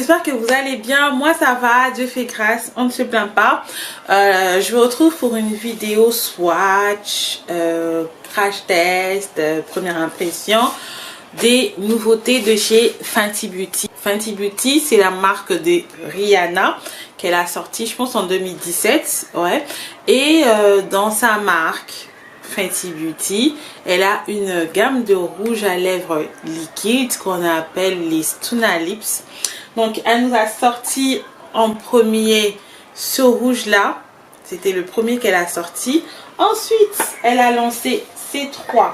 j'espère que vous allez bien. Moi ça va, Dieu fait grâce, on ne se plaint pas. Je vous retrouve pour une vidéo swatch, crash test, première impression des nouveautés de chez Fenty Beauty. Fenty Beauty, c'est la marque de Rihanna qu'elle a sortie, je pense en 2017, ouais. Et dans sa marque Fenty Beauty, elle a une gamme de rouge à lèvres liquide qu'on appelle les Stunna Lips. Donc elle nous a sorti en premier ce rouge là, c'était le premier qu'elle a sorti. Ensuite elle a lancé ces trois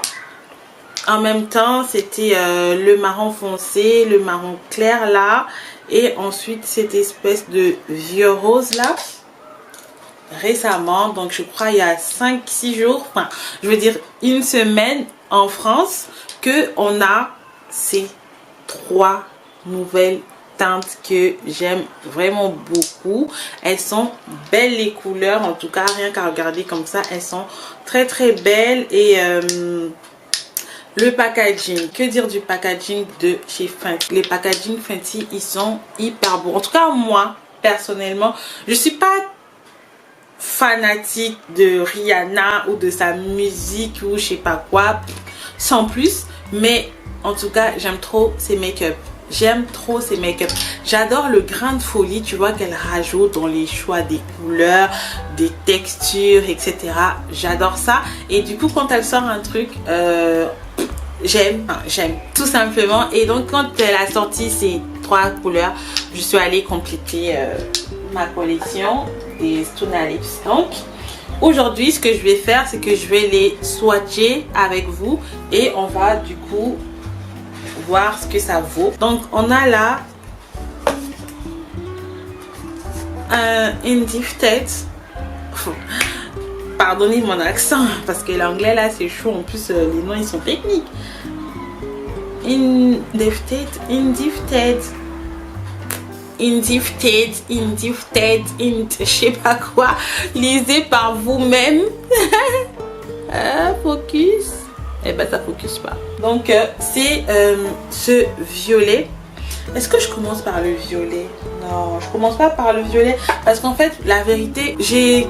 en même temps, c'était le marron foncé, le marron clair là, et ensuite cette espèce de vieux rose là récemment. Donc je crois il y a 5-6 jours, enfin je veux dire une semaine en France, que on a ces trois nouvelles teintes que j'aime vraiment beaucoup. Elles sont belles les couleurs, en tout cas rien qu'à regarder comme ça, elles sont très très belles. Et le packaging, que dire du packaging de chez Fenty? Les packaging Fenty, ils sont hyper beaux. En tout cas moi personnellement, je suis pas fanatique de Rihanna ou de sa musique ou je sais pas quoi, sans plus, mais en tout cas j'aime trop ses make-up. J'aime trop ces make-up. J'adore le grain de folie, tu vois, qu'elle rajoute dans les choix des couleurs, des textures, etc. J'adore ça. Et du coup, quand elle sort un truc, j'aime tout simplement. Et donc, quand elle a sorti ces trois couleurs, je suis allée compléter ma collection des Stunna Lips. Donc, aujourd'hui, ce que je vais faire, c'est que je vais les swatcher avec vous et on va du coup voir ce que ça vaut. Donc on a là un Indifted. Pardonnez mon accent parce que l'anglais là c'est chaud, en plus les noms ils sont techniques. Indifted, je sais pas quoi, lisez par vous-même. Focus. Et ben ça focus pas. Donc c'est ce violet. Est-ce que je commence par le violet? Non, je commence pas par le violet parce qu'en fait la vérité, j'ai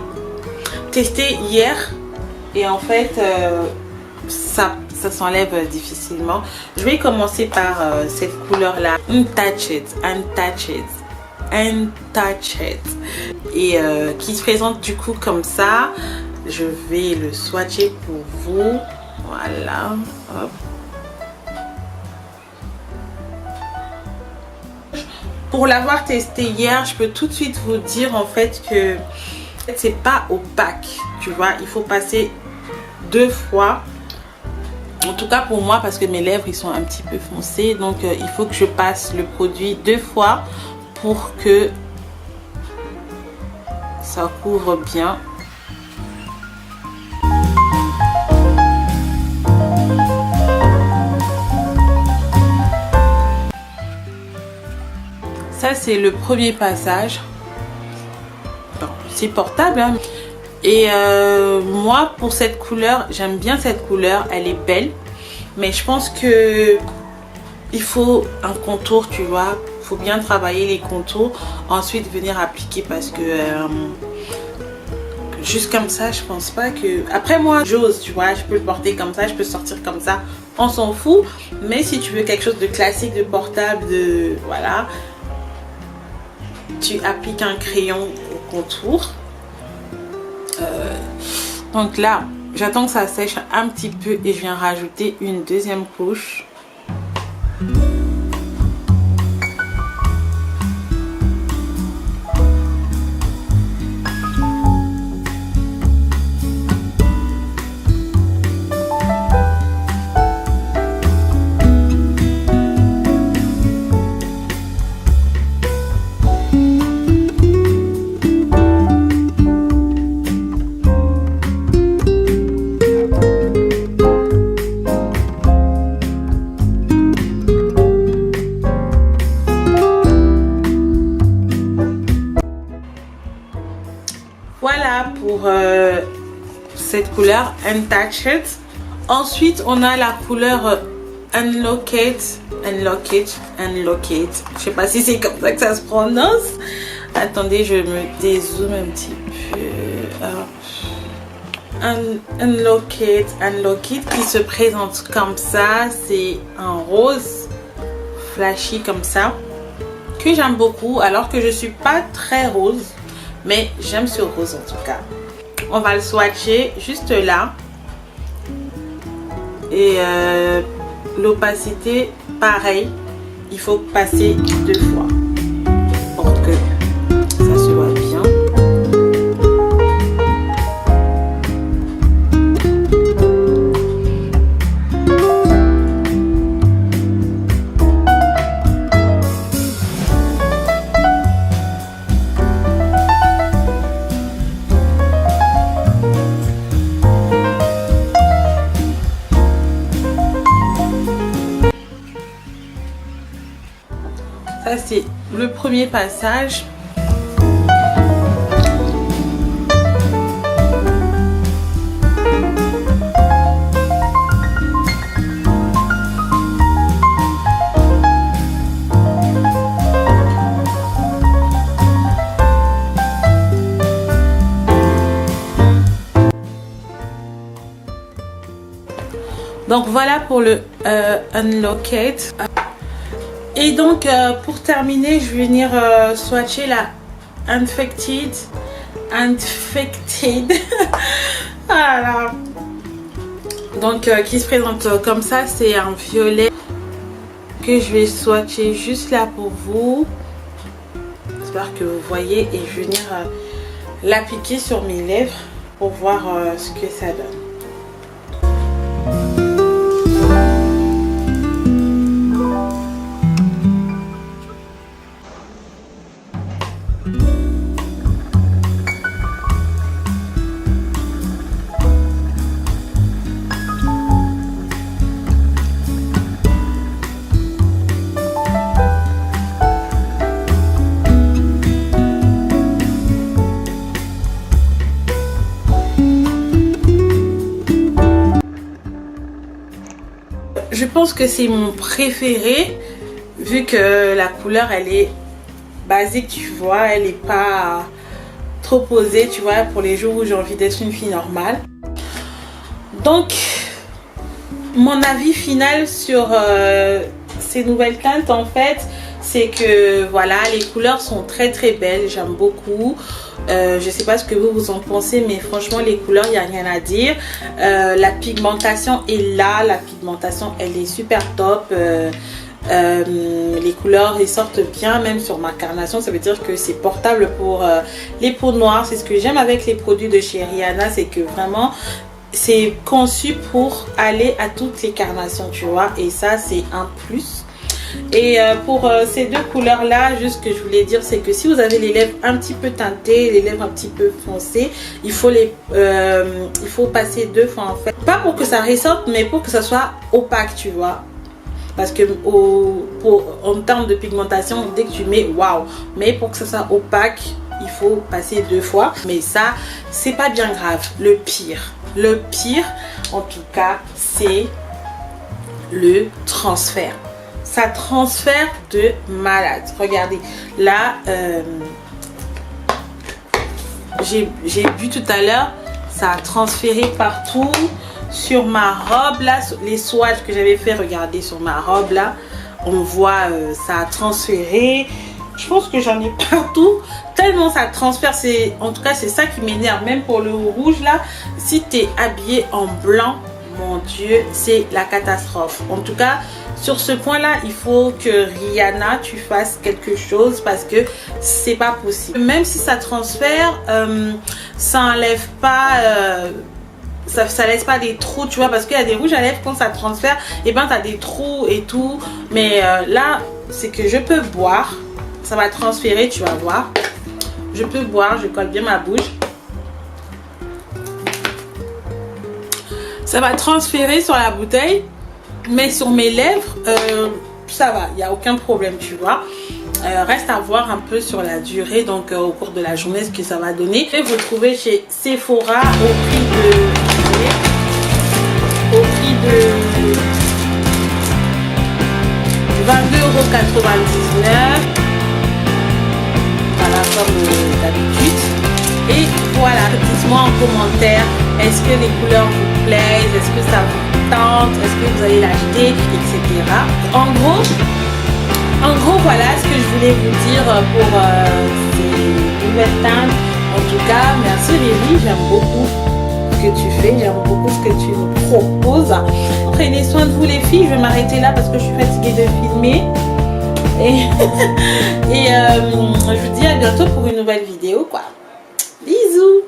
testé hier et en fait ça s'enlève difficilement. Je vais commencer par cette couleur là, Untouched, et qui se présente du coup comme ça. Je vais le swatcher pour vous. Voilà, hop. Pour l'avoir testé hier, je peux tout de suite vous dire en fait que c'est pas opaque, tu vois, il faut passer 2 fois. En tout cas pour moi, parce que mes lèvres ils sont un petit peu foncées, donc il faut que je passe le produit 2 fois pour que ça couvre bien. Ça c'est le premier passage. Bon, c'est portable hein. Et moi pour cette couleur, j'aime bien cette couleur, elle est belle, mais je pense que il faut un contour, tu vois, il faut bien travailler les contours, ensuite venir appliquer, parce que juste comme ça je pense pas que... Après moi j'ose, tu vois, je peux le porter comme ça, je peux sortir comme ça, on s'en fout. Mais si tu veux quelque chose de classique, de portable, de... voilà, tu appliques un crayon au contour. Donc là j'attends que ça sèche un petit peu et je viens rajouter une deuxième couche. Voilà pour cette couleur Untouched. Ensuite on a la couleur Unlock It. Je sais pas si c'est comme ça que ça se prononce. Attendez, je me dézoome un petit peu. Unlock It qui se présente comme ça. C'est un rose flashy comme ça que j'aime beaucoup, alors que je suis pas très rose, mais j'aime ce rose en tout cas. On va le swatcher juste là. Et l'opacité, pareil, il faut passer 2 fois pour que ça se voit bien. Ça c'est le premier passage. Donc voilà pour le Unlock It. Et donc pour terminer, je vais venir swatcher la Infected. Voilà. Donc qui se présente comme ça, c'est un violet que je vais swatcher juste là pour vous. J'espère que vous voyez, et je vais venir l'appliquer sur mes lèvres pour voir ce que ça donne. Je pense que c'est mon préféré, vu que la couleur elle est basique, tu vois, elle n'est pas trop posée, tu vois, pour les jours où j'ai envie d'être une fille normale. Donc mon avis final sur ces nouvelles teintes, en fait, c'est que voilà, les couleurs sont très belles, j'aime beaucoup. Je sais pas ce que vous en pensez, mais franchement les couleurs, il n'y a rien à dire. La pigmentation est là, la pigmentation elle est super top. Les couleurs ils sortent bien, même sur ma carnation, ça veut dire que c'est portable pour les peaux noires. C'est ce que j'aime avec les produits de chez Rihanna, c'est que vraiment c'est conçu pour aller à toutes les carnations, tu vois, et ça c'est un plus. Et pour ces deux couleurs là, juste ce que je voulais dire, c'est que si vous avez les lèvres un petit peu teintées, les lèvres un petit peu foncées, il faut passer 2 fois en fait, pas pour que ça ressorte, mais pour que ça soit opaque, tu vois. Parce que en termes de pigmentation, dès que tu mets, waouh, mais pour que ça soit opaque, il faut passer 2 fois. Mais ça, c'est pas bien grave. Le pire en tout cas, c'est le transfert. Ça transfère de malade. Regardez, là, j'ai bu tout à l'heure, ça a transféré partout. Sur ma robe là, les swatchs que j'avais fait, regardez sur ma robe là, on voit ça a transféré. Je pense que j'en ai partout, tellement ça transfère. En tout cas c'est ça qui m'énerve. Même pour le rouge là, si tu es habillé en blanc, mon Dieu, c'est la catastrophe. En tout cas sur ce point là, il faut que Rihanna tu fasses quelque chose, parce que c'est pas possible. Même si ça transfère, ça enlève pas ça laisse pas des trous, tu vois, parce qu'il y a des rouges à lèvres, quand ça transfère, et ben t'as des trous et tout. Mais là c'est que je peux boire, ça va transférer, tu vas voir. Je peux boire, je colle bien ma bouche, ça va transférer sur la bouteille, mais sur mes lèvres ça va, il n'y a aucun problème, tu vois. Reste à voir un peu sur la durée, donc au cours de la journée, ce que ça va donner. Et vous le trouvez chez Sephora au prix de 22,99 €. Voilà, comme d'habitude. Et voilà, dites-moi en commentaire, est-ce que les couleurs vous plaisent, est-ce que ça vous tente, est-ce que vous allez l'acheter, etc. En gros, voilà ce que je voulais vous dire pour ces nouvelles teintes. En tout cas, merci Riri, j'aime beaucoup ce que tu fais, j'aime beaucoup ce que tu nous proposes. Prenez soin de vous les filles, je vais m'arrêter là parce que je suis fatiguée de filmer. Et, je vous dis à bientôt pour une nouvelle vidéo, quoi. Bisous.